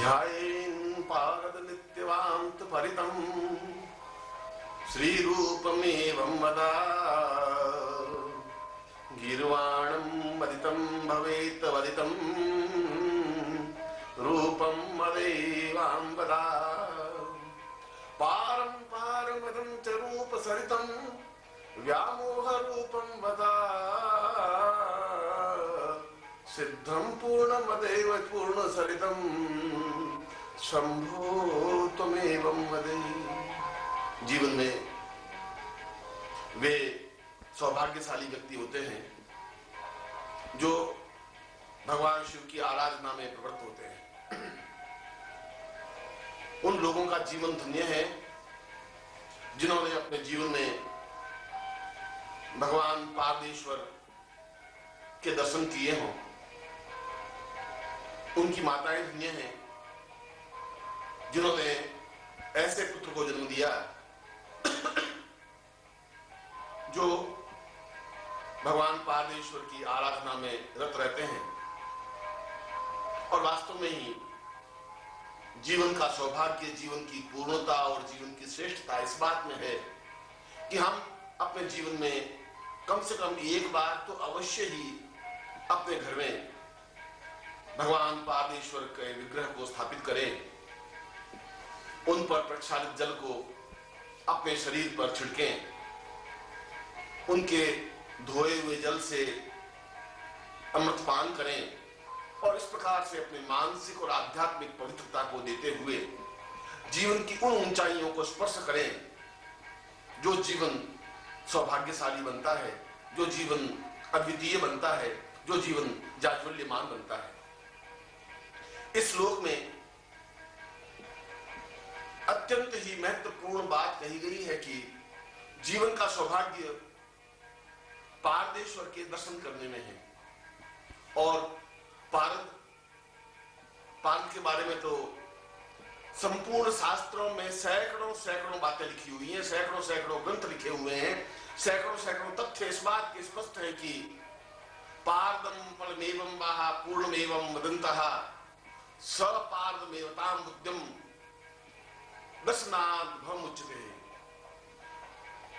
ध्यायेन् पारद नित्यवान्त परितं श्रीरूपमेवं वदा गीर्वाणं वदितं भवेत् वदितं रूपं वदेवां वदा पारं पारं वदं च रूपसरितं व्यामोहरूपं वदा सिद्धं पूर्णमदेव पूर्णसरितं शंभो त्वमेवं वदे। जीवन में वे सौभाग्यशाली व्यक्ति होते हैं जो भगवान शिव की आराधना में प्रवृत्त होते हैं। उन लोगों का जीवन धन्य है जिन्होंने अपने जीवन में भगवान पारमेश्वर के दर्शन किए हों। उनकी माताएं धन्य हैं जिन्होंने ऐसे पुत्र को जन्म दिया जो भगवान पारमेश्वर की आराधना में रत रहते हैं। और वास्तव में ही जीवन का सौभाग्य, जीवन की पूर्णता और जीवन की श्रेष्ठता इस बात में है कि हम अपने जीवन में कम से कम एक बार तो अवश्य ही अपने घर में भगवान पारमेश्वर के विग्रह को स्थापित करें, उन पर प्रक्षालित जल को अपने शरीर पर छिड़कें, उनके धोए हुए जल से अमृतपान करें और इस प्रकार से अपने मानसिक और आध्यात्मिक पवित्रता को देते हुए जीवन की उन ऊंचाइयों को स्पर्श करें जो जीवन सौभाग्यशाली बनता है, जो जीवन अद्वितीय बनता है, जो जीवन जाज्वल्यमान बनता है। इस श्लोक में अत्यंत ही महत्वपूर्ण बात कही गई है कि जीवन का सौभाग्य पारमेश्वर के दर्शन करने में है। और पारद के बारे में तो संपूर्ण शास्त्रों में सैकड़ों बातें लिखी हुई हैं, सैकड़ों ग्रंथ लिखे हुए हैं, सैकड़ों तथ्य इस बात के स्पष्ट है कि पारदम फलमेवं वाहा पूर्णमेवं वदन्तः सपारदमेवतां बुद्धिं दर्शनात् भवमुच्यते।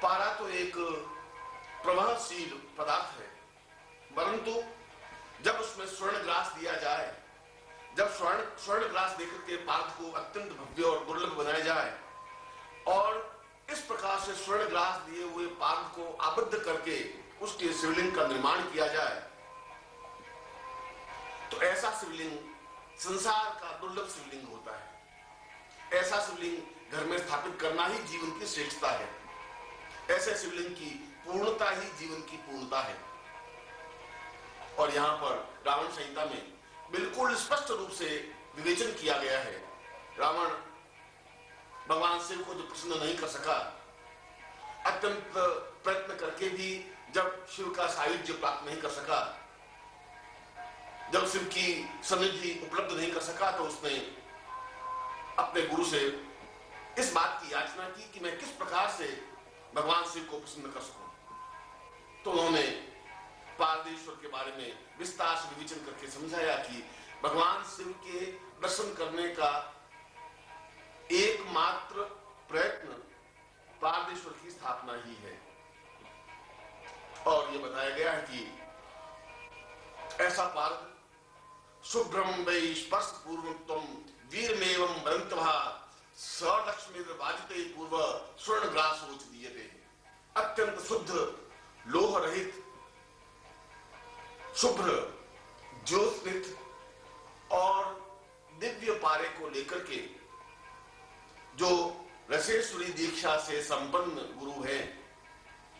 पारा तो एक प्रवाहशील पदार्थ है, परंतु जब उसमें स्वर्ण ग्रास दिया जाए, जब स्वर्ण ग्रास देकर के पार्थ को अत्यंत भव्य और दुर्लभ बनाया जाए और इस प्रकार से स्वर्ण ग्रास दिए हुए पार्थ को आबद्ध करके उसके शिवलिंग का निर्माण किया जाए, तो ऐसा शिवलिंग संसार का दुर्लभ शिवलिंग होता है। ऐसा शिवलिंग घर में स्थापित करना ही जीवन की श्रेष्ठता है। ऐसे शिवलिंग की पूर्णता ही जीवन की पूर्णता है। और यहाँ पर रावण संहिता में बिल्कुल स्पष्ट रूप से विवेचन किया गया है। रावण भगवान शिव को जो प्रसन्न नहीं कर सका, अत्यंत प्रयत्न करके भी जब शिव का सायुज्य प्राप्त नहीं कर सका, जब शिव की सन्निधि उपलब्ध नहीं कर सका, तो उसने अपने गुरु से इस बात की याचना की कि मैं किस प्रकार से भगवान शिव को प्रसन्न कर सकूं। तो उन्होंने पारमेश्वर के बारे में विस्तार से विवेचन करके समझाया कि भगवान शिव के दर्शन करने का एकमात्र प्रयत्न पारमेश्वर की स्थापना ही है। और यह बताया गया है कि ऐसा पार्थ शुभ्रम वै स्पर्श पूर्वं त्वं वीरमेवं वदन्तः सलक्ष्मीर्वाजिते पूर्व स्वर्ण ग्रासोच दीयते। अत्यंत शुद्ध, लोह रहित, शुभ्र, ज्योत्स्नित और दिव्य पारे को लेकर के जो रसेश्वरी दीक्षा से संपन्न गुरु हैं,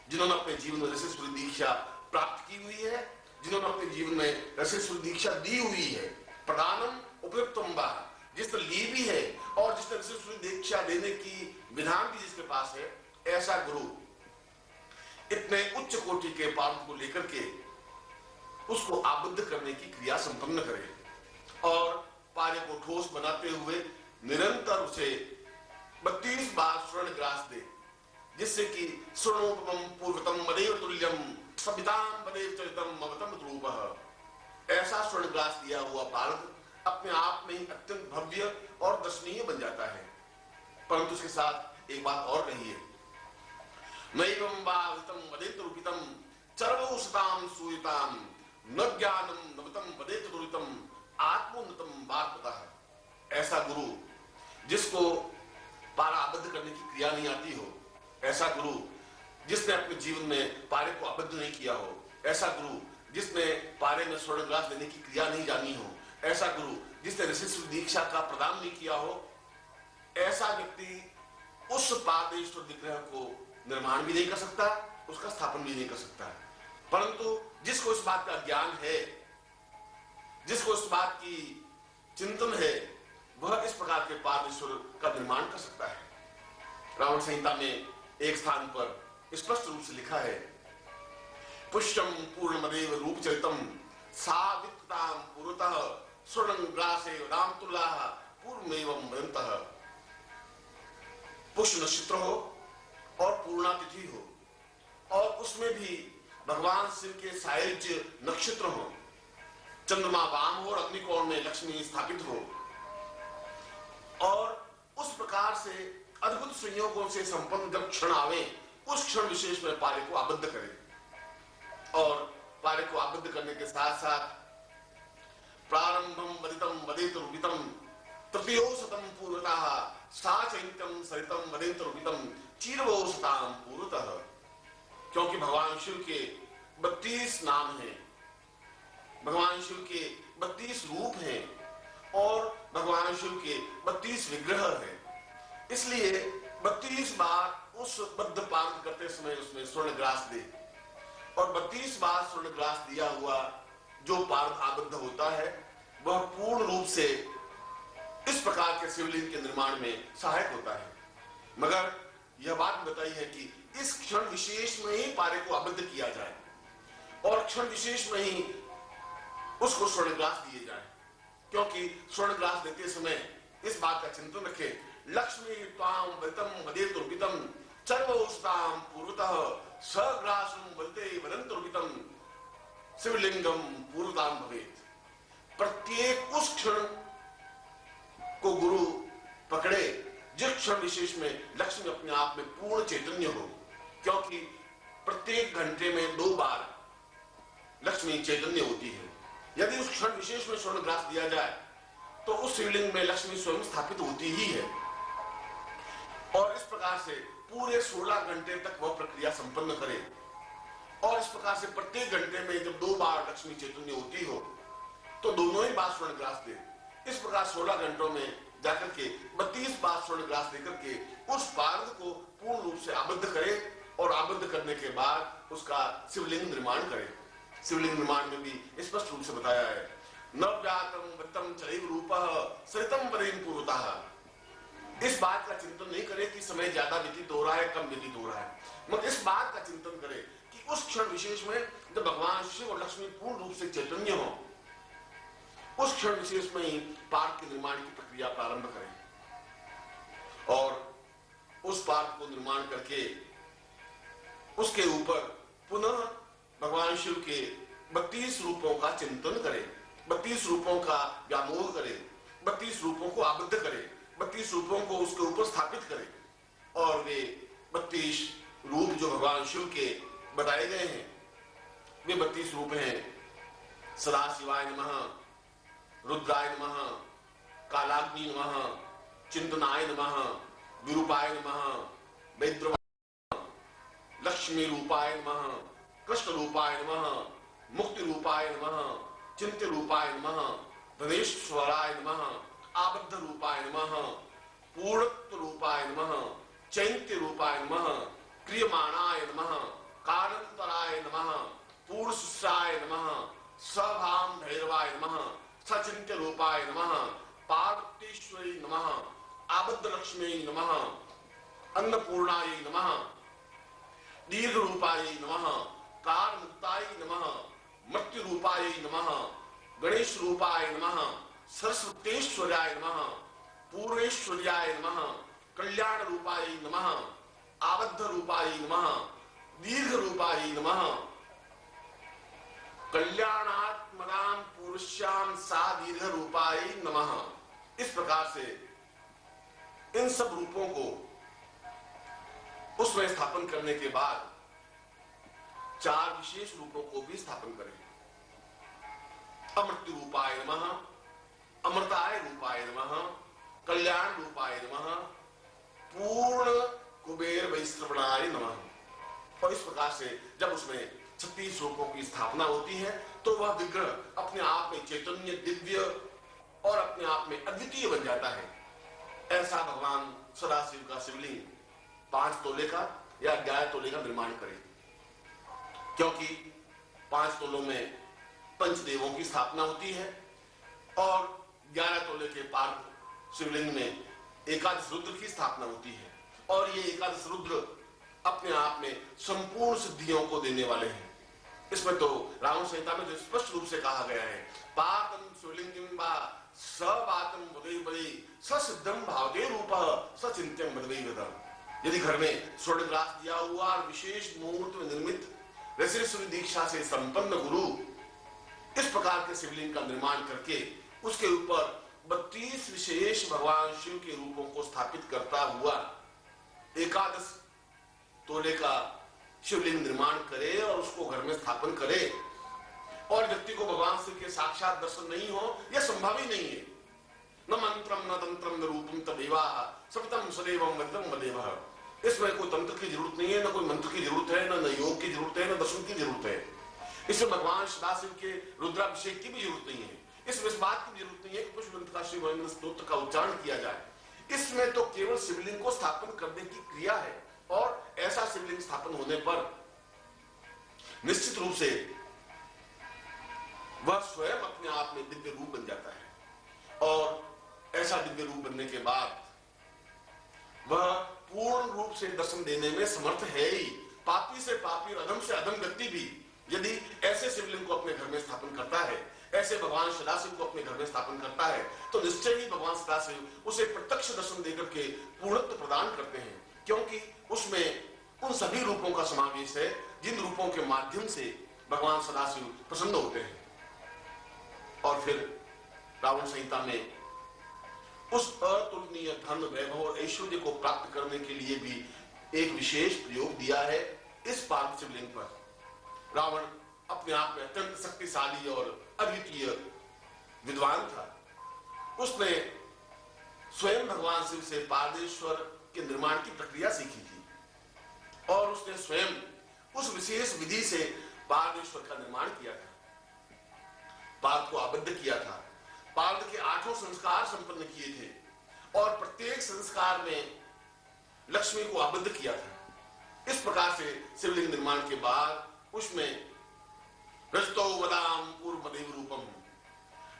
जिन्होंने अपने जीवन में रसेश्वरी दीक्षा प्राप्त की हुई है, जिन्होंने अपने जीवन में रसेश्वरी दीक्षा दी हुई है, प्रदानम उपयुक्तम वा, जिसने ली भी है और जिसने रसेश्वरी दीक्षा देने की विधान भी जिसके पास है, ऐसा गुरु इतने उच्च कोटि के पार्थ को लेकर के उसको आबद्ध करने की क्रिया संपन्न करे और पारे को ठोस बनाते हुए निरंतर उसे 32 बार स्वर्ण ग्रास दे, जिससे कि स्वर्णोपमं पूर्वतम मदेव तुल्यम सविताम मदेव चरितम ममतम रूपः, ऐसा स्वर्ण ग्रास दिया हुआ पार्थ अपने आप में ही अत्यंत भव्य और दर्शनीय बन जाता है। परंतु उसके साथ एक बात और कही है, नैवं वा विदितं वदेत रूपितं चरवो सतां सूयतां न ज्ञानं नवतं वदेत दुरितं आत्मोन्नतं वार्पतः। ऐसा गुरु जिसको पाराबद्ध करने की क्रिया नहीं आती हो, ऐसा गुरु जिसने अपने जीवन में पारे को आबद्ध नहीं किया हो, ऐसा गुरु जिसने पारे में स्वर्णग्रास देने की क्रिया नहीं जानी हो, ऐसा गुरु जिसने ऋषि दीक्षा का प्रदान नहीं किया हो, ऐसा व्यक्ति उस पादेश्वर विग्रह को निर्माण भी नहीं कर सकता, उसका स्थापन भी नहीं कर सकता। परंतु जिसको इस बात का ज्ञान है, जिसको इस बात की चिंतन है, वह इस प्रकार के पादेश्वर का निर्माण कर सकता है। रावण संहिता में एक स्थान पर स्पष्ट रूप से लिखा है, पुष्टम पूर्णमदेव रूपचरितम सावित्तां पुरतः स्वर्णग्रासे रामतुल्लाः पूर्वमेवं वदन्तः। पुष्य नक्षत्र हो और पूर्णा तिथि हो और उसमें भी भगवान शिव के सायुज्य नक्षत्र हो, चंद्रमा वाम हो और अग्निकोण में लक्ष्मी स्थापित हो, और उस प्रकार से अद्भुत संयोगों से संपन्न जब क्षण आवे, उस क्षण विशेष में पारे को आबद्ध करे। और पारे को आबद्ध करने के साथ साथ प्रारंभम वदितम वदेत रूपितम तृतीयो शतम पूर्वतः साचैत्यम सरितम वदेत रूपितम चीरवो शताम पूर्वतः। क्योंकि भगवान शिव के 32 नाम हैं, भगवान शिव के 32 रूप हैं और भगवान शिव के 32 विग्रह हैं, इसलिए 32 बार उस बद्ध पारण करते समय उसमें स्वर्णग्रास दे, और 32 बार स्वर्णग्रास दिया हुआ जो पारण आबद्ध होता है वह पूर्ण रूप से इस प्रकार के शिवलिंग के निर्माण में सहायक होता है। मगर यह बात बताई है कि इस क्षण विशेष में ही पारे को आबद्ध किया जाए और क्षण विशेष में ही उसको स्वर्णग्रास दिए जाए, क्योंकि स्वर्णग्रास देते समय इस बात का चिंतन रखे, लक्ष्मी त्वां वदितं वदेत रूपितं चर्वोस्तां पूर्वतः सग्रासं वदते वदन्त रूपितं शिवलिंगम पूर्वतां भवेत्। प्रत्येक उस क्षण को गुरु पकड़े जिस क्षण विशेष में लक्ष्मी अपने आप में पूर्ण चैतन्य हो, क्योंकि प्रत्येक घंटे में 2 बार लक्ष्मी चैतन्य होती है। यदि उस क्षण विशेष में स्वर्णग्रास दिया जाए तो उस शिवलिंग में लक्ष्मी स्वयं स्थापित होती ही है, और इस प्रकार से पूरे 16 घंटे तक वह प्रक्रिया संपन्न करे, और इस प्रकार से प्रत्येक घंटे में जब 2 बार लक्ष्मी चैतन्य होती हो तो दोनों ही बार स्वर्णग्रास दे। इस प्रकार 16 घंटों में जाकर के 32 बार स्वर्णग्रास देकर के उस पार्थ को पूर्ण रूप से आबद्ध करे, और आबद्ध करने के बाद उसका शिवलिंग निर्माण करे। शिवलिंग निर्माण में भी स्पष्ट रूप से बताया है, नव्यातम वृत्तम चलैव रूपः सरितं वदेन पूर्वतः। इस बात का चिंतन नहीं करे कि समय ज्यादा व्यतीत हो रहा है, कम व्यतीत हो रहा है, मगर इस बात का चिंतन करे कि उस क्षण विशेष में जब भगवान शिव और लक्ष्मी पूर्ण रूप से चैतन्य हो, उस क्षण विशेष में ही पार्थ के निर्माण की प्रक्रिया प्रारंभ करें, और उस पार्थ को निर्माण करके उसके ऊपर पुनः भगवान शिव के 32 रूपों का चिंतन करें, 32 रूपों का व्यामोह करें, 32 रूपों को आबद्ध करें, 32 रूपों को उसके ऊपर स्थापित करें, और वे 32 रूप जो भगवान शिव के बताए गए हैं वे 32 रूप हैं, सदाशिवाय नमः, रुद्राय नमः, कालाग्नि नमः, चिंतनाय नमः, विरूपाय नमः, वैद्रवाय नमः, लक्ष्मी रूपाय नमः, कृष्ण रूपाय नमः, मुक्ति रूपाय नमः, चिंत्य रूपाय नमः, धनेश्वराय नमः, आबद्ध रूपाय नमः, पूर्णत्व रूपाय नमः, चैत्य रूपाय नमः, क्रियमाणाय नमः, कारणतराय नमः, पूर्णशुश्राय नमः, सभाम भैरवाय नमः, सचिंत्य रूपाय नमः, पार्वतीश्वरी नमः, आबद्ध लक्ष्मी नमः, अन्नपूर्णाय नमः, दीर्घ रूपाय नमः, कार मुक्ताय नमः, मृत्यु रूपाय नमः, गणेश रूपाय नमः, सरस्वतेश्वराय नमः, पूर्णेश्वर्याय नमः, कल्याण रूपाय नमः, आबद्ध रूपाय नमः, दीर्घ रूपाय नमः, कल्याणात् पादात्मनां पुरुष्यां सा दीर्घ रूपाय नमः। इस प्रकार से इन सब रूपों को उसमें स्थापन करने के बाद 4 विशेष रूपों को भी स्थापन करें। अमृत्यु रूपाय नमः, अमृताय रूपाय नमः, कल्याण रूपाय नमः, पूर्ण कुबेर वैश्रवणाय नमः। और इस प्रकार से जब उसमें 36 रूपों की स्थापना होती है तो वह विग्रह अपने आप में चैतन्य, दिव्य और अपने आप में अद्वितीय बन जाता है। ऐसा भगवान सदाशिव का शिवलिंग 5 तोले का या 11 तोले का निर्माण करें, क्योंकि 5 तोलों में पंचदेवों की स्थापना होती है और 11 तोले के पार शिवलिंग में एकादश रुद्र की स्थापना होती है। और ये एकादश रुद्र अपने आप में संपूर्ण सिद्धियों को देने वाले हैं। इसमें तो रावण संहिता में जो स्पष्ट रूप से कहा गया है, पातम शिवलिंगम बा सबातम वदे वदे ससिद्धम भावदे रूपः सचिंत्यम वदे वदः। यदि घर में स्वर्णग्रास दिया हुआ और विशेष मुहूर्त में निर्मित ऋषि दीक्षा से संपन्न गुरु इस प्रकार के शिवलिंग का निर्माण करके उसके ऊपर 32 विशेष भगवान शिव के रूपों को स्थापित करता हुआ एकादश तोले का शिवलिंग निर्माण करे और उसको घर में स्थापन करे और व्यक्ति को भगवान शिव के साक्षात दर्शन नहीं हो, यह संभव ही नहीं है। न मंत्रम न तंत्रम न रूपम तदेवा सवितम सदैवम वदम वदेवः। इसमें कोई तंत्र की जरूरत नहीं है, न कोई मंत्र की जरूरत है, न योग की जरूरत है, न दर्शन की जरूरत है। इसमें भगवान सदाशिव के रुद्राभिषेक की भी जरूरत नहीं है। इसमें इस बात की जरूरत नहीं है कि पुष्पवंत का श्री महेंद्र स्तोत्र का उच्चारण किया जाए। इसमें तो केवल शिवलिंग को स्थापन करने की क्रिया है और ऐसा शिवलिंग स्थापन होने पर निश्चित रूप से वह स्वयं अपने आप में दिव्य रूप बन जाता है। और ऐसा दिव्य रूप बनने के बाद वह पूर्ण रूप से दर्शन देने में समर्थ है ही। पापी से पापी और अधम से अधम व्यक्ति भी यदि ऐसे शिवलिंग को अपने घर में स्थापन करता है, ऐसे भगवान सदाशिव को अपने घर में स्थापन करता है, तो निश्चय ही भगवान सदाशिव उसे प्रत्यक्ष दर्शन देकर के पूर्णत्व प्रदान करते हैं, क्योंकि उसमें उन सभी रूपों का समावेश है जिन रूपों के माध्यम से भगवान सदाशिव प्रसन्न होते हैं। और फिर रावण संहिता में उस अतुलनीय धन, वैभव और ऐश्वर्य को प्राप्त करने के लिए भी एक विशेष प्रयोग दिया है। इस पार्थ शिवलिंग पर रावण अपने आप में अत्यंत शक्तिशाली और अद्वितीय विद्वान था। उसने स्वयं भगवान शिव से पारदेश्वर के निर्माण की प्रक्रिया सीखी थी और उसने स्वयं उस विशेष विधि से पारदेश्वर का निर्माण किया था। पार्थ को आबद्ध किया था। पार्थ के 8 संस्कार संपन्न किए थे और प्रत्येक संस्कार में लक्ष्मी को आबद्ध किया था। इस प्रकार से शिवलिंग निर्माण के बाद उसमें रजतो वदाम पूर्वदेव रूपम,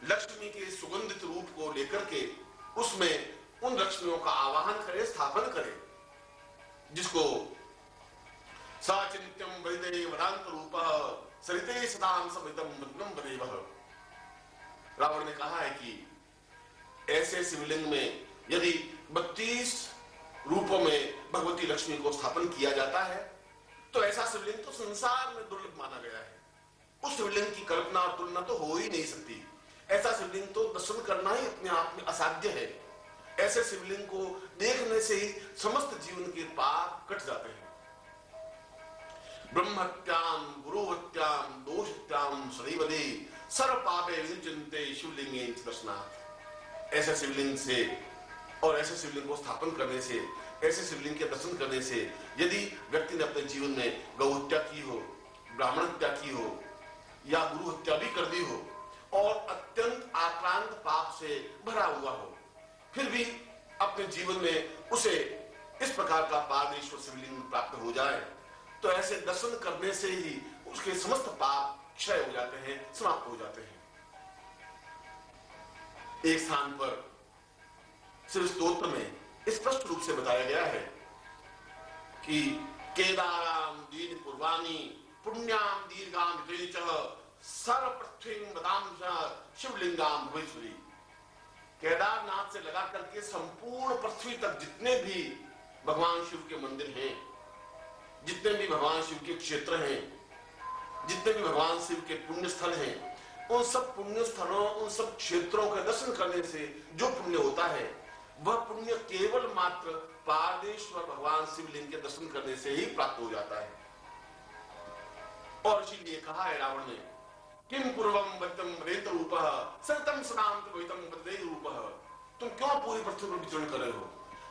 लक्ष्मी के सुगंधित रूप को लेकर के उसमें उन लक्ष्मियों का आवाहन करे, स्थापन करे, जिसको साचिन्त्यम वैदे वदांत रूपः सरिते सदाम समितम मदनम वदेवः। रावण ने कहा है कि ऐसे शिवलिंग में यदि 32 रूपों में भगवती लक्ष्मी को स्थापन किया जाता है तो ऐसा शिवलिंग तो संसार में दुर्लभ माना गया है। उस शिवलिंग की कल्पना और तुलना तो हो ही नहीं सकती। ऐसा शिवलिंग तो दर्शन करना ही अपने आप में असाध्य है। ऐसे शिवलिंग को देखने से ही समस्त जीवन के पाप कट जाते हैं। ब्रह्मत्याम गुरुहत्याम दोषत्याम सदैवदे सर्व पापे विनिर्जन्ते शिवलिंगे दर्शनात्। ऐसे शिवलिंग से और ऐसे शिवलिंग को स्थापन करने से, ऐसे शिवलिंग के दर्शन करने से यदि व्यक्ति ने अपने जीवन में गौ हत्या की हो, ब्राह्मण हत्या की हो या गुरु हत्या भी कर दी हो और अत्यंत आक्रांत पाप से भरा हुआ हो, फिर भी अपने जीवन में उसे इस प्रकार का पारदेश्वर शिवलिंग प्राप्त हो जाए तो ऐसे दर्शन करने से ही उसके समस्त पाप क्षय हो जाते हैं, समाप्त हो जाते हैं। एक स्थान पर शिव स्तोत्र में स्पष्ट रूप से बताया गया है कि केदाराम दीन पूर्वाणी पुण्याम दीर्घाम सर्व पृथ्वीं बदाम शिवलिंगाम भुवनेश्वरी। केदारनाथ से लगा करके संपूर्ण पृथ्वी तक जितने भी भगवान शिव के मंदिर हैं, जितने भी भगवान शिव के क्षेत्र हैं, जितने भी भगवान शिव के पुण्य स्थल हैं, उन सब पुण्य स्थलों, उन सब क्षेत्रों का दर्शन करने से जो पुण्य होता है वह पुण्य केवल मात्र पारदेश्वर भगवान शिवलिंग के दर्शन करने से ही प्राप्त हो जाता है। और इसीलिए कहा है रावण ने, किम पूर्वम वतम रेत रूपः सततम सदांत वैतम बदले रूपः। तुम क्यों पूरी पृथ्वी पर विचरण कर रहे हो?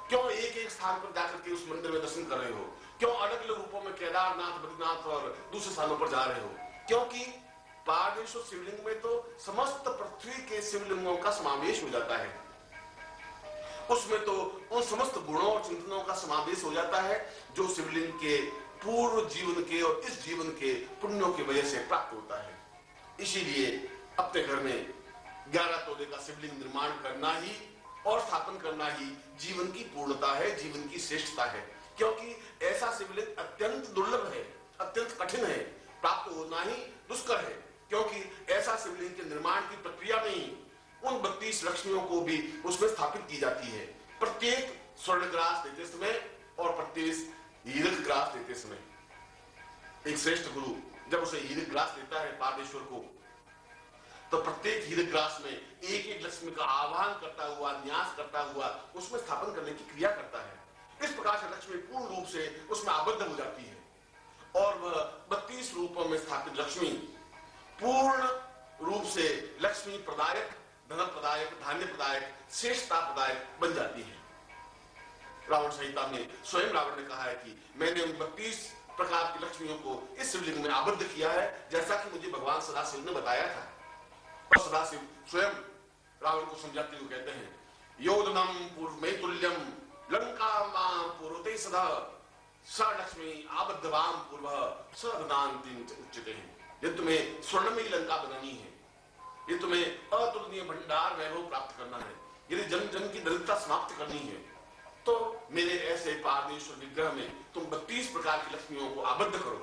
क्यों एक एक स्थान पर जाकर के उस मंदिर में दर्शन कर रहे हो? क्यों अलग अलग रूपों में केदारनाथ, बद्रीनाथ और दूसरे स्थानों पर जा रहे हो? क्योंकि पारदेश्वर शिवलिंग में तो समस्त पृथ्वी के शिवलिंगों का समावेश हो जाता है। उसमें तो उन समस्त गुणों और चिंतनों का समावेश हो जाता है जो शिवलिंग के पूर्व जीवन के और इस जीवन के पुण्यों की वजह से प्राप्त होता है। इसीलिए अपने घर में 11 तोले का शिवलिंग निर्माण करना ही और स्थापन करना ही जीवन की पूर्णता है, जीवन की श्रेष्ठता है। क्योंकि ऐसा शिवलिंग अत्यंत दुर्लभ है, अत्यंत कठिन है, प्राप्त होना ही दुष्कर है। क्योंकि ऐसा शिवलिंग के निर्माण की प्रक्रिया में ही उन 32 लक्ष्मियों को भी उसमें स्थापित की जाती है। प्रत्येक स्वर्ण ग्रास देते समय और प्रत्येक हीरक ग्रास देते समय एक श्रेष्ठ गुरु जब उसे हीरक ग्रास देता है पारदेश्वर को, तो प्रत्येक हीरक ग्रास में एक एक लक्ष्मी का आह्वान करता हुआ, न्यास करता हुआ उसमें स्थापन करने की क्रिया करता है। इस प्रकार से लक्ष्मी पूर्ण रूप से उसमें आबद्ध हो जाती है और वह 32 रूपों में स्थापित लक्ष्मी पूर्ण रूप से लक्ष्मी प्रदायक, धन प्रदायक, धान्य प्रदायक, श्रेष्ठता प्रदायक बन जाती है। रावण संहिता में स्वयं रावण ने कहा है कि मैंने उन 32 प्रकार की लक्ष्मियों को इस शिवलिंग में आबद्ध किया है, जैसा कि मुझे भगवान सदाशिव ने बताया था। और सदाशिव स्वयं रावण को समझाते हुए कहते हैं, योदनम पूर्वमे तुल्यम लंका मां पूर्वते सदा स लक्ष्मी आबद्धवाम पूर्व सदनांति उच्यते। ये तुम्हें स्वर्णमयी लंका बनानी है, ये तुम्हें अतुलनीय भंडार वैभव प्राप्त करना है, यदि जन जन की दरिद्रता समाप्त करनी है तो मेरे ऐसे पारदेश्वर विग्रह में तुम 32 प्रकार की लक्ष्मियों को आबद्ध करो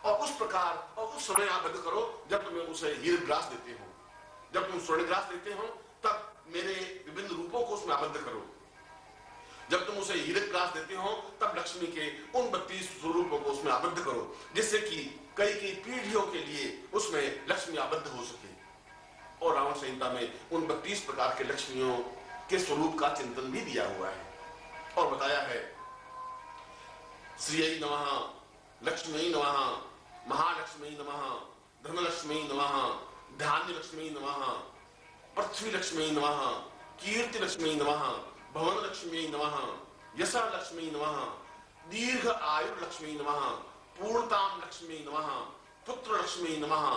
और उस प्रकार और उस समय आबद्ध करो जब तुम्हें उसे हीरक ग्रास देते हो। जब तुम स्वर्ण ग्रास देते हो तब मेरे विभिन्न रूपों को उसमें आबद्ध करो। जब तुम उसे हीरक ग्रास देते हो तब लक्ष्मी के उन 32 स्वरूपों को उसमें आबद्ध करो, जिससे कि कई कई पीढ़ियों के लिए उसमें लक्ष्मी आबद्ध हो सके। और रावण संहिता में उन 32 प्रकार के लक्ष्मियों के स्वरूप का चिंतन भी दिया हुआ है और बताया है, श्रीयै नमः, लक्ष्मी नमः, महालक्ष्मी नमः, धनलक्ष्मी नमः, धान्य लक्ष्मी नमः, पृथ्वी लक्ष्मी नमः, कीर्ति लक्ष्मी नमः, भवन लक्ष्मी नमः, यशा लक्ष्मी नमः, दीर्घ आयु लक्ष्मी नमः, पूर्णताम लक्ष्मी नमः, पुत्र लक्ष्मी नमः,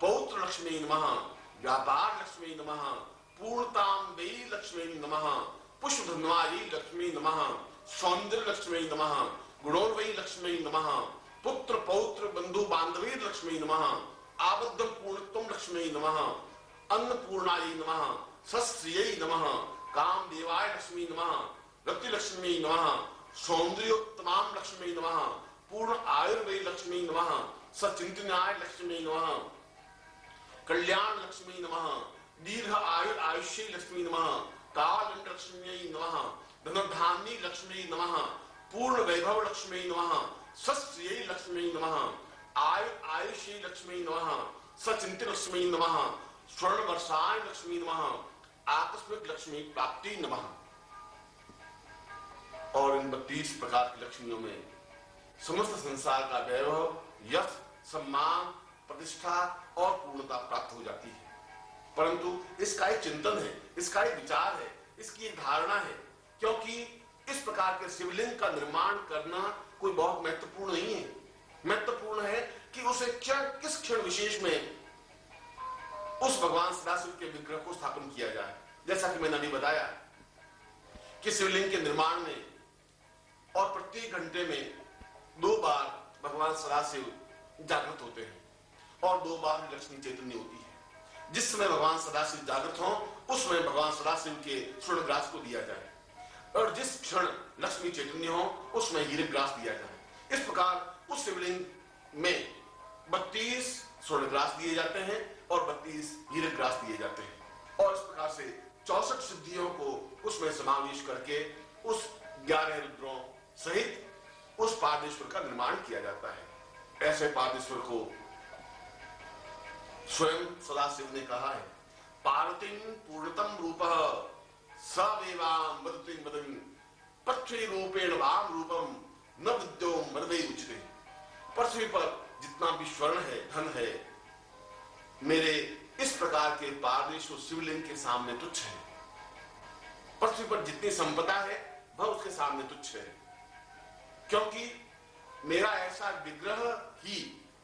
पौत्र लक्ष्मी नमः, व्यापार लक्ष्मी नमः, पूर्णताम देयी लक्ष्मी नमः, पुष्प धन्वारी लक्ष्मी नमः, सौंदर्य लक्ष्मी नमः, गुणोन्वयी लक्ष्मी नमः, पुत्र पौत्र बंधु बांधवी लक्ष्मी नमः, आबद्धम पूर्णत्वम लक्ष्मी नमः, अन्नपूर्णायै नमः, सस्त्रियै नमः, काम देवाय लक्ष्मी नमः, रति लक्ष्मी नमः, सौंदर्योत्तमाम लक्ष्मी नमः, पूर्ण आयुर्वेद लक्ष्मी नमः, सचिंतनाय लक्ष्मी नमः, कल्याण लक्ष्मी नमः, दीर्घ आयुष्य लक्ष्मी नमः, काल लक्ष्मी नमः, धनधान्य लक्ष्मी नमः, पूर्ण वैभव लक्ष्मी नमः, सस्त्रियै लक्ष्मी नमः, आयुष्य लक्ष्मी नमः, सचिंतन लक्ष्मी नमः, स्वर्ण वर्षाय लक्ष्मी नमः, आकस्मिक लक्ष्मी प्राप्ति नमः। और इन 32 प्रकार की लक्ष्मियों में समस्त संसार का वैभव, यश, सम्मान, प्रतिष्ठा और पूर्णता प्राप्त हो जाती है। परंतु इसका एक चिंतन है, इसका एक विचार है, इसकी एक धारणा है, क्योंकि इस प्रकार के शिवलिंग का निर्माण करना कोई बहुत महत्वपूर्ण नहीं है। महत्वपूर्ण है कि उसे किस क्षण विशेष में उस भगवान सदाशिव के विग्रह को स्थापन किया जाए। जैसा कि मैंने अभी बताया कि शिवलिंग के निर्माण में और प्रत्येक घंटे में 2 बार भगवान सदाशिव जागृत होते हैं और 2 बार लक्ष्मी चैतन्य होती है। जिस समय भगवान सदाशिव जागृत हो उस समय भगवान सदाशिव के स्वर्ण ग्रास को दिया जाए और जिस क्षण लक्ष्मी चैतन्य हो उसमें हीरक ग्रास दिया जाए। इस प्रकार उस शिवलिंग में 32 स्वर्ण ग्रास दिए जाते हैं और 32 हीरक ग्रास दिए जाते हैं और इस प्रकार से 64 सिद्धियों को उसमें समावेश करके उस 11 रुद्रों सहित उस पारदेश्वर का निर्माण किया जाता है। ऐसे पारदेश्वर को स्वयं सदाशिव ने कहा है, पार्वतीं पूर्णतम रूपः सवेवां वदति वदन् पृथ्वी रूपेण वाम रूपम न विद्यो मर्दे उच्यते। पृथ्वी पर जितना भी स्वर्ण है, धन है, मेरे इस प्रकार के पारमेश्वर शिवलिंग के सामने तुच्छ है। पृथ्वी पर जितनी संपदा है वह उसके सामने तुच्छ है, क्योंकि मेरा ऐसा विग्रह ही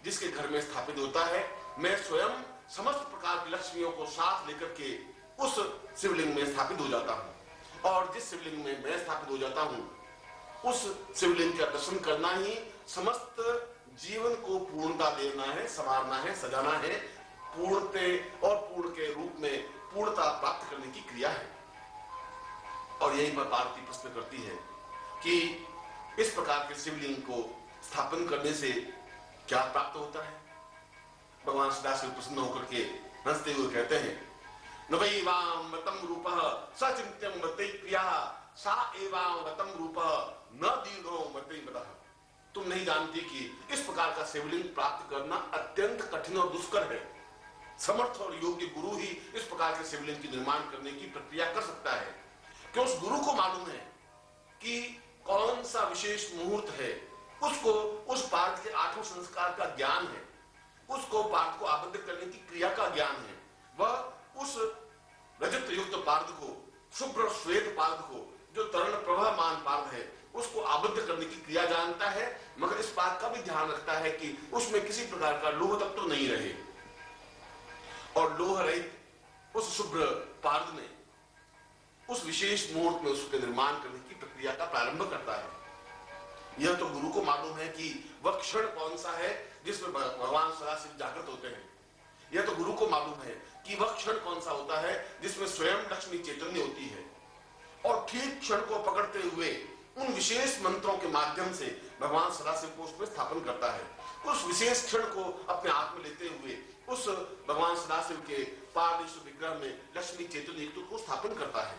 जिसके घर में स्थापित होता है, मैं स्वयं समस्त प्रकार की लक्ष्मियों को साथ लेकर के उस शिवलिंग में स्थापित हो जाता हूं। और जिस शिवलिंग में मैं स्थापित हो जाता हूं, उस शिवलिंग का दर्शन करना ही समस्त जीवन को पूर्णता देना है, संवारना है, सजाना है, पूर्णते और पूर्ण के रूप में पूर्णता प्राप्त करने की क्रिया है। और यही पर पार्वती प्रश्न करती है कि इस प्रकार के शिवलिंग को स्थापन करने से क्या प्राप्त होता है। भगवान सदाशिव प्रसन्न होकर के हंसते हुए कहते हैं, न वै वाम वतम रूपः सचिंत्यम वतै प्रिया सा एवां वतम रूपः न दीर्घो वतै वदः। तुम नहीं जानती कि इस प्रकार का शिवलिंग प्राप्त करना अत्यंत कठिन और दुष्कर है। समर्थ और योग्य गुरु ही इस प्रकार के शिवलिंग की निर्माण करने की प्रक्रिया कर सकता है, कि उस गुरु को मालूम है कि कौन सा विशेष मुहूर्त है, उसको उस पार्थ के 8वें संस्कार का ज्ञान है, उसको पार्थ को आबद्ध करने की क्रिया का ज्ञान है। वह उस रजत युक्त पार्थ को, शुभ्र श्वेत पार्थ को, जो तरण प्रभामान पार्थ है, उसको आबद्ध करने की क्रिया जानता है, मगर इस बात का भी ध्यान रखता है कि उसमें किसी प्रकार का लोह तत्व नहीं रहे। और लोह रहित उस शुभ्र पार्थ में उस विशेष मुहूर्त में उसके निर्माण करने की प्रक्रिया का प्रारंभ करता है। यह तो गुरु को मालूम है कि वह क्षण कौन सा है जिसमें भगवान सदाशिव जागृत होते हैं। यह तो गुरु को मालूम है कि वह क्षण कौन सा होता है जिसमें स्वयं लक्ष्मी चैतन्य होती है। और ठीक क्षण को पकड़ते हुए उन विशेष मंत्रों के माध्यम से भगवान सदाशिव को उसमें स्थापन करता है। उस विशेष क्षण को अपने हाथ में लेते हुए उस भगवान सदाशिव के पारमेश्वर विग्रह में लक्ष्मी चैतन्य को स्थापन करता है।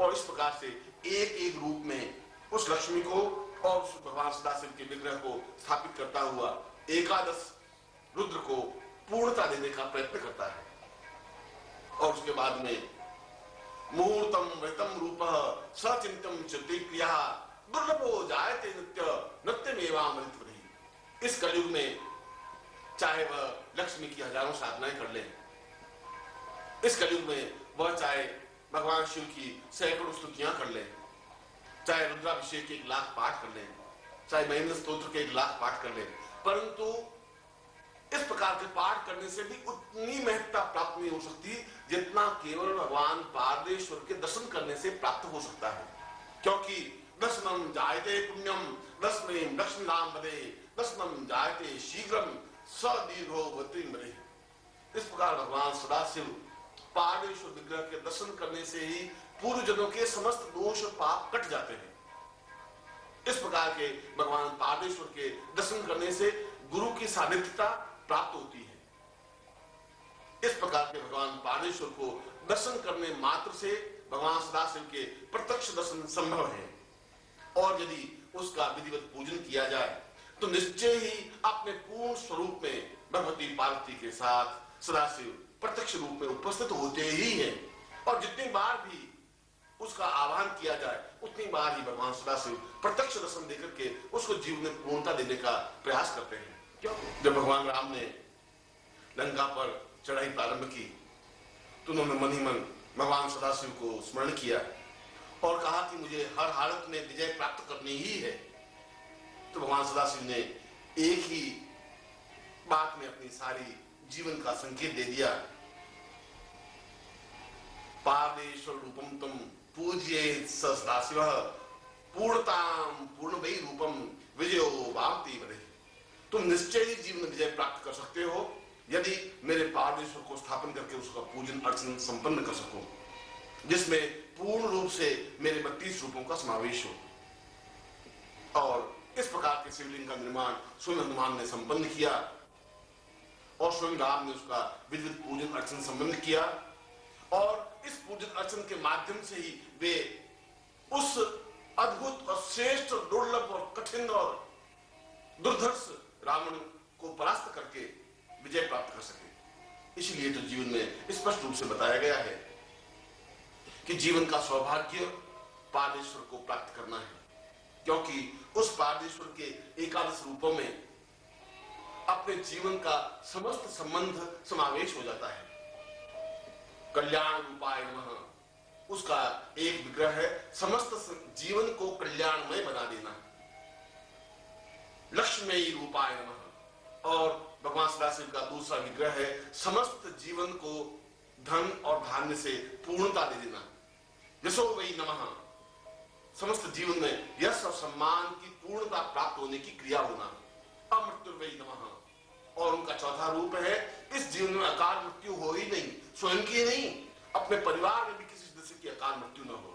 और इस प्रकार से एक एक रूप में उस लक्ष्मी को और उस भगवान सदाशिव के विग्रह को स्थापित करता हुआ एकादश रुद्र को पूर्णता देने का प्रयत्न करता है। और उसके बाद में मुहूर्तम वृतम रूपः सचिंतम चित्ते क्रिया दुर्लभो जायते नित्य नत्यमेवामृतवरी। इस कलयुग में चाहे वह लक्ष्मी की हजारों साधनाएं कर ले, इस कलयुग में वह चाहे भगवान शिव की सैकड़ों स्तुतियां कर ले, चाहे रुद्राभिषेक के 1 लाख पाठ कर ले, चाहे महेंद्र स्तोत्र के 1 लाख पाठ कर ले, परंतु इस प्रकार के पाठ करने से भी उतनी महत्ता प्राप्त नहीं हो सकती जितना केवल भगवान पारमेश्वर के दर्शन करने से प्राप्त हो सकता है। क्योंकि दर्शनम जायते पुण्यम दर्शनेम लक्ष्मी नाम बदे दर्शनम जायते शीघ्रम सदीर्घो वत्रिम बदे। इस प्रकार भगवान सदाशिव पारमेश्वर विग्रह के दर्शन करने से ही पूर्व जन्मों के समस्त दोष और पाप कट जाते हैं। इस प्रकार के भगवान पारमेश्वर के दर्शन करने से गुरु की सानिध्यता प्राप्त होती है। इस प्रकार के भगवान पारमेश्वर को दर्शन करने मात्र से भगवान सदाशिव के प्रत्यक्ष दर्शन संभव है। और यदि उसका विधिवत पूजन किया जाए तो निश्चय ही अपने पूर्ण स्वरूप में भगवती पार्वती के साथ सदाशिव प्रत्यक्ष रूप में उपस्थित होते ही हैं। और जितनी बार भी उसका आह्वान किया जाए उतनी बार ही भगवान सदाशिव प्रत्यक्ष दर्शन देकर के उसको जीवन में पूर्णता देने का प्रयास करते हैं। क्यों? जब भगवान राम ने लंका पर चढ़ाई प्रारंभ की तो उन्होंने मन ही मन भगवान सदाशिव को स्मरण किया और कहा कि मुझे हर हालत में विजय प्राप्त करनी ही है। तो भगवान सदाशिव ने एक ही बात में अपनी सारी जीवन का संकेत दे दिया, पारमेश्वर रूपम तुम पूज्ये सदाशिवः पूर्णताम पूर्णमयी रूपम विजयो वाप्ति वदे। तुम निश्चय ही जीवन विजय प्राप्त कर सकते हो यदि मेरे पारमेश्वर को स्थापन करके उसका पूजन अर्चन संपन्न कर सको, जिसमें पूर्ण रूप से मेरे 32 रूपों का समावेश हो। और इस प्रकार के शिवलिंग का निर्माण स्वयं हनुमान ने संपन्न किया और स्वयं राम ने उसका विधिवत पूजन अर्चन संपन्न किया। और इस पूजन अर्चन के माध्यम से ही वे उस अद्भुत और श्रेष्ठ दुर्लभ और कठिन और दुर्धर्ष रावण को परास्त करके विजय प्राप्त कर सके। इसलिए तो जीवन में स्पष्ट रूप से बताया गया है कि जीवन का सौभाग्य पारमेश्वर को प्राप्त करना है, क्योंकि उस पारमेश्वर के एकादश रूपों में अपने जीवन का समस्त संबंध समावेश हो जाता है। कल्याण रूपाय नमः, उसका एक विग्रह है समस्त जीवन को कल्याणमय बना देना। लक्ष्मी रूपाय नमः, और भगवान सदाशिव का दूसरा विग्रह है समस्त जीवन को धन और धान्य से पूर्णता दे देना। यशो वै नमः, समस्त जीवन में यश और सम्मान की पूर्णता प्राप्त होने की क्रिया होना। अमृत्यु वै नमः, और उनका चौथा रूप है इस जीवन में अकाल मृत्यु हो ही नहीं, स्वयं की नहीं, अपने परिवार में भी किसी सदस्य की अकाल मृत्यु न हो।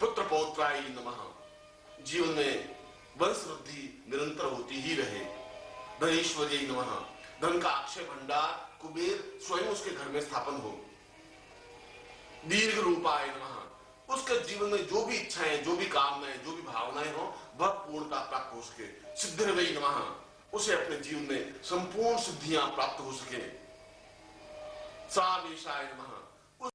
पुत्र पौत्राय नमः, जीवन में वंश वृद्धि निरंतर होती ही रहे। धनेश्वर्य नमः, धन का अक्षय भंडार कुबेर स्वयं उसके घर में स्थापन हो। दीर्घ रूपाय नमः, उसके जीवन में जो भी इच्छाएं, जो भी कामनाएं, जो भी भावनाएं हो, वह पूर्णता प्राप्त हो सके। सिद्धिर्वै नमः, उसे अपने जीवन में संपूर्ण सिद्धियां प्राप्त हो सके। सावेशाय नमः,